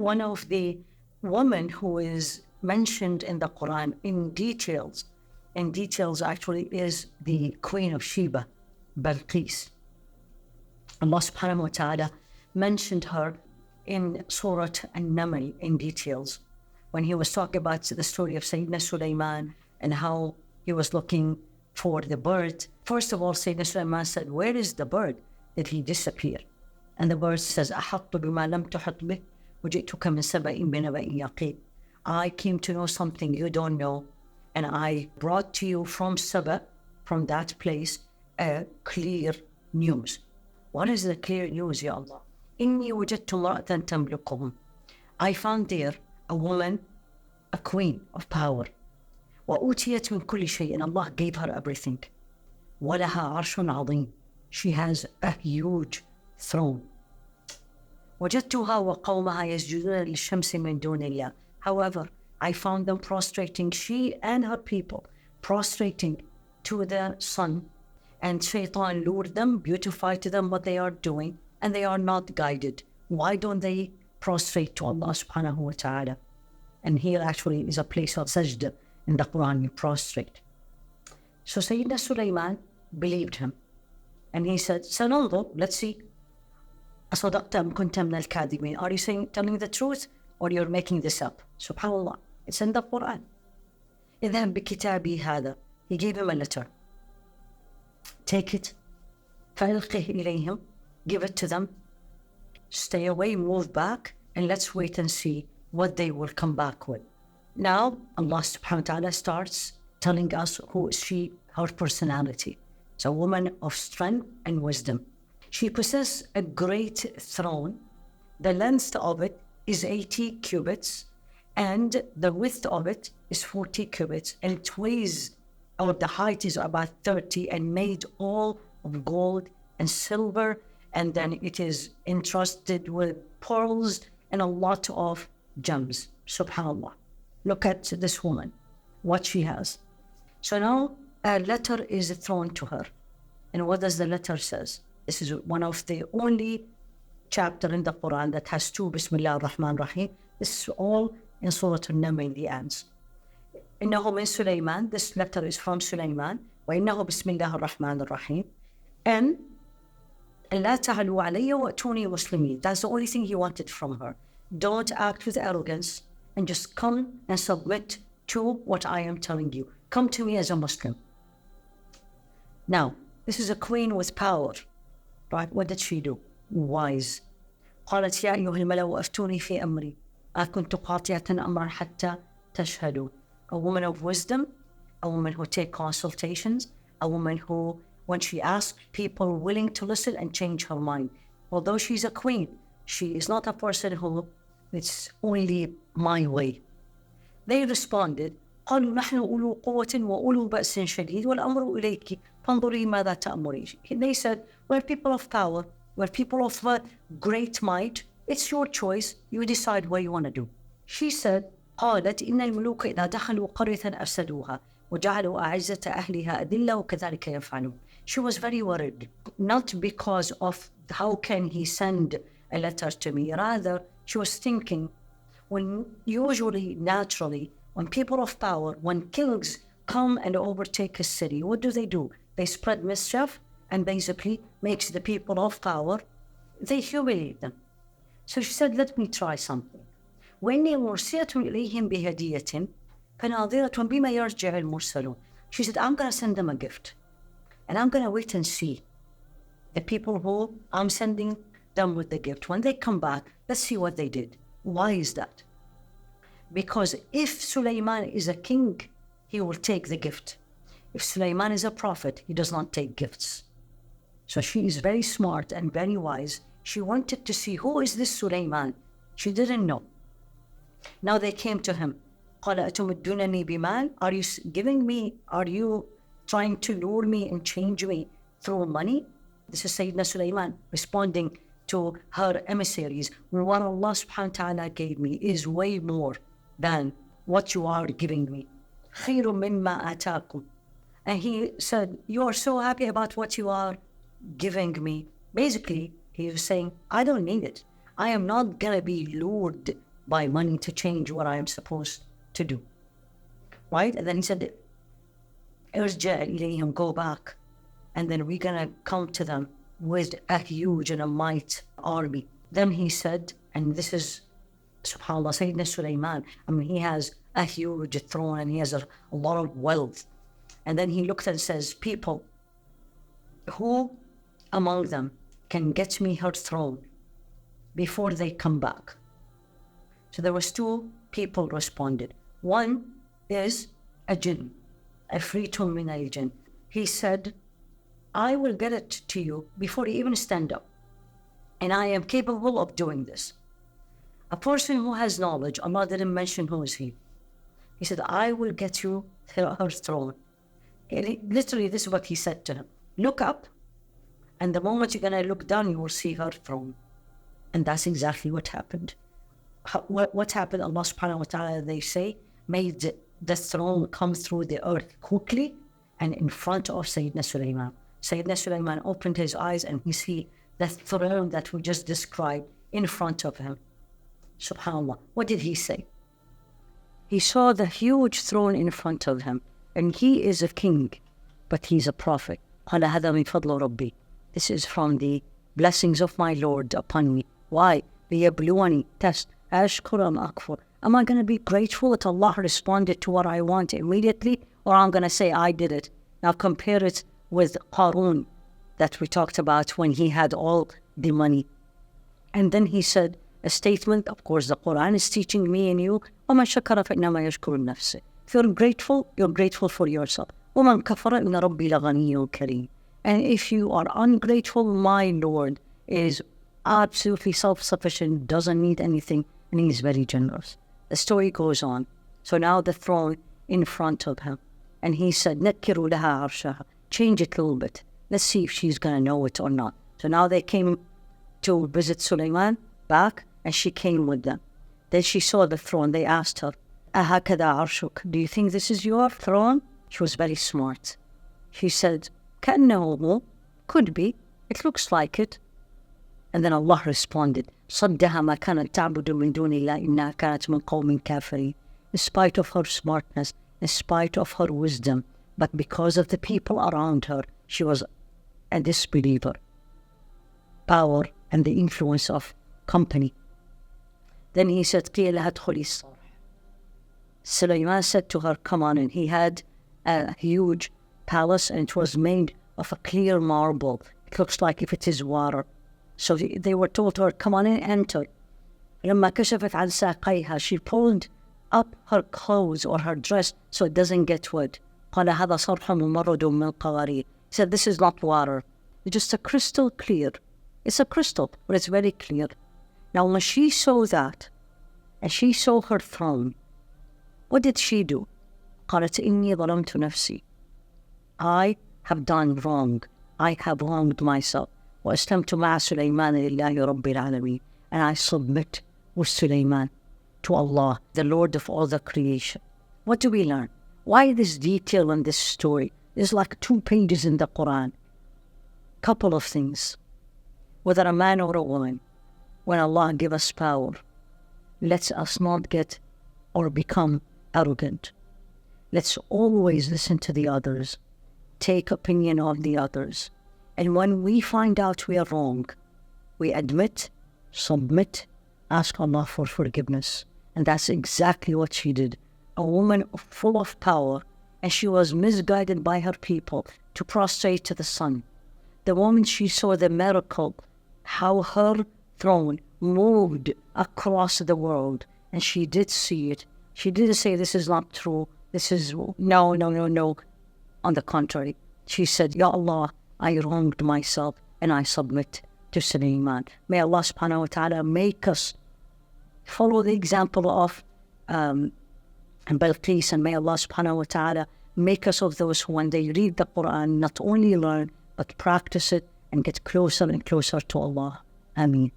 one of the women who is mentioned in the Quran in details actually is the Queen of Sheba, Balqis. Allah subhanahu wa ta'ala mentioned her in Surah An-Naml in details when he was talking about the story of Sayyidina Sulaiman and how he was looking for the bird. First of all, Sayyidina Sulaiman said, where is the bird? Did he disappear? And the bird says, أَحَطُّ بِمَا لَمْ تُحِطْ بِهِ وَجِئْتُكَ مِنْ سَبَإٍ بِنَبَإٍ يَقِينٍ. I came to know something you don't know, and I brought to you from Saba, from that place, a clear news. What is the clear news, Ya Allah? إِنِّي وَجَدْتُ امْرَأَةً تَمْلِكُهُمْ. I found there a woman, a queen of power. وَأُوتِيَتْ مِنْ كُلِّ شَيْءٍ. And Allah gave her everything. وَلَهَا عَرْشٌ عَظِيمٌ. She has a huge throne. وَجَدْتُهَا وَقَوْمَهَا يَسْجُدُونَ لِلشَّمْسِ مِنْ دُونِ اللَّهِ. However, I found them prostrating, she and her people, prostrating to the sun. And Shaitan lured them, beautified to them what they are doing, and they are not guided. Why don't they prostrate to Allah subhanahu wa ta'ala? And here actually is a place of sajda in the Quran, you prostrate. So Sayyidina Sulaiman believed him. And he said, Sananظر, let's see. أصدقت أم كنت من الكاذبين. Are you telling the truth or you're making this up? Subhanallah. It's in the Quran. اذهب بكتابي هذا. He gave him a letter. Take it. فألقه إليهم. Give it to them. Stay away, move back, and let's wait and see what they will come back with. Now, Allah subhanahu wa ta'ala starts telling us who is she, her personality. It's a woman of strength and wisdom. She possesses a great throne. The length of it is 80 cubits, and the width of it is 40 cubits, and it weighs, or the height is about 30, and made all of gold and silver, and then it is entrusted with pearls and a lot of gems. Subhanallah. Look at this woman, what she has. So now a letter is thrown to her. And what does the letter says? This is one of the only chapter in the Quran that has two Bismillah ar-Rahman ar-Rahim. This is all in Surah An-Naml in the ends. إنه من سليمان. This letter is from Sulaiman. وإنه بسم الله الرحمن الرحيم. And لا تعلوا علي وأتوني مسلمين. That's the only thing he wanted from her. Don't act with arrogance and just come and submit to what I am telling you. Come to me as a Muslim. Now, this is a queen with power, right? What did she do? Wise. قالت يا أيها الملأ أفتوني في أمري أكنت قاطعة أمرا حتى تشهدوا. A woman of wisdom, a woman who takes consultations, a woman who, when she asks people, willing to listen and change her mind. Although she's a queen, she is not a person who, it's only my way. They responded, قالوا نحن أولو قوة وأولو بأس شديد والأمر إليك فانظري ماذا تأمرين. They said, we're people of power, we're people of great might. It's your choice. You decide what you want to do. She said, قالت إن الملوك إذا دخلوا قرية أفسدوها وجعلوا أعزة أهلها أذلة وكذلك يفعلون. She was very worried, not because of how can he send a letter to me. Rather, she was thinking, when usually, naturally, when people of power, when kings come and overtake a city, what do? They spread mischief and basically makes the people of power, they humiliate them. So she said, let me try something. وإني مرسلة إليهم بهدية فناظرة بما يرجع المرسلون. She said, I'm going to send them a gift. And I'm going to wait and see the people who I'm sending them with the gift. When they come back, let's see what they did. Why is that? Because if Sulaiman is a king, he will take the gift. If Sulaiman is a prophet, he does not take gifts. So she is very smart and very wise. She wanted to see, who is this Sulaiman? She didn't know. Now they came to him. قال أتمدونني بمال? Are you giving me, are you trying to lure me and change me through money? This is Sayyidina Sulaiman responding to her emissaries. What Allah subhanahu wa ta'ala gave me is way more than what you are giving me. خير مما آتاكم. And he said, you are so happy about what you are giving me. Basically, he was saying, I don't need it. I am not going to be lured buy money to change what I am supposed to do. Right? And then he said, Irja ilayhim, go back. And then we're going to come to them with a huge and a might army. Then he said, and this is, subhanAllah, Sayyidina Sulaiman, I mean, he has a huge throne and he has a lot of wealth. And then he looked and says, people, who among them can get me her throne before they come back? So there was 2 people responded. One is a jinn, a Ifritun min al-jinn. He said, I will get it to you before you even stand up. And I am capable of doing this. A person who has knowledge, Allah didn't mention who is he. He said, I will get you her throne. Literally, this is what he said to him. Look up, and the moment you're going to look down, you will see her throne. And that's exactly what happened. What happened? Allah subhanahu wa ta'ala, they say, made the throne come through the earth quickly and in front of Sayyidina Sulaiman. Sayyidina Sulaiman opened his eyes and he see the throne that we just described in front of him. SubhanAllah. What did he say? He saw the huge throne in front of him, and he is a king, but he's a prophet. قال هذا من فضل ربي. This is from the blessings of my Lord upon me. Why? ليبلوني, test. أشكر أم أكفر. Am I going to be grateful that Allah responded to what I want immediately, or I'm going to say I did it? Now compare it with Qarun that we talked about when he had all the money. And then he said a statement, of course the Qur'an is teaching me and you, وَمَنْ شَكَرَ فَإِنَّمَا يَشْكُرُ النَّفْسِ. If you're grateful for yourself. وَمَنْ كَفَرَ إِنَّ رَبِّي لَغَنِيٌّ كَرِيمٌ. And if you are ungrateful, my Lord is absolutely self-sufficient, doesn't need anything, and he's very generous. The story goes on. So now the throne in front of him. And he said, نَكِّرُوا لَهَا عَرْشَهَا. Change it a little bit. Let's see if she's going to know it or not. So now they came to visit Sulaiman back, and she came with them. Then she saw the throne. They asked her, أَهَكَذَا عَرْشُكَ? Do you think this is your throne? She was very smart. She said, كَأَنَّهُ, could be. It looks like it. And then Allah responded, صَدَّهَا مَا كَانَتْ تَعْبُدُ مِن دُونِ اللَّهِ إِنَّهَا كَانَتْ مِن قَوْمٍ كَافِرِينَ. In spite of her smartness, in spite of her wisdom, but because of the people around her, she was a disbeliever. Power and the influence of company. Then he said, قِيلَ ادْخُلِي الصَّرْحَ. Sulaiman said to her, come on in. He had a huge palace and it was made of a clear marble. It looks like if it is water. So they were told to her, come on in, enter. لما كشفت عن ساقيها, she pulled up her clothes or her dress so it doesn't get wet. قال هذا صرح ممرد من قوارير. He said, this is not water. It's just a crystal clear. It's a crystal, but it's very clear. Now when she saw that, and she saw her throne, what did she do? قالت إني ظلمت نفسي. I have done wrong. I have wronged myself. وأسلمت مع سليمان لله رب العالمين. And I submit with Sulaiman to Allah, the Lord of all the creation. What do we learn? Why this detail in this story? There's like 2 pages in the Qur'an. Couple of things. Whether a man or a woman, when Allah give us power, let us not get or become arrogant. Let's always listen to the others, take opinion of the others. And when we find out we are wrong, we admit, submit, ask Allah for forgiveness. And that's exactly what she did. A woman full of power, and she was misguided by her people to prostrate to the sun. The moment she saw the miracle, how her throne moved across the world, and she did see it. She didn't say, this is not true, this is, no. On the contrary, she said, Ya Allah, I wronged myself, and I submit to Sulaiman. May Allah subhanahu wa ta'ala make us follow the example of Balqis, and may Allah subhanahu wa ta'ala make us of those who when they read the Qur'an, not only learn, but practice it and get closer and closer to Allah. Ameen.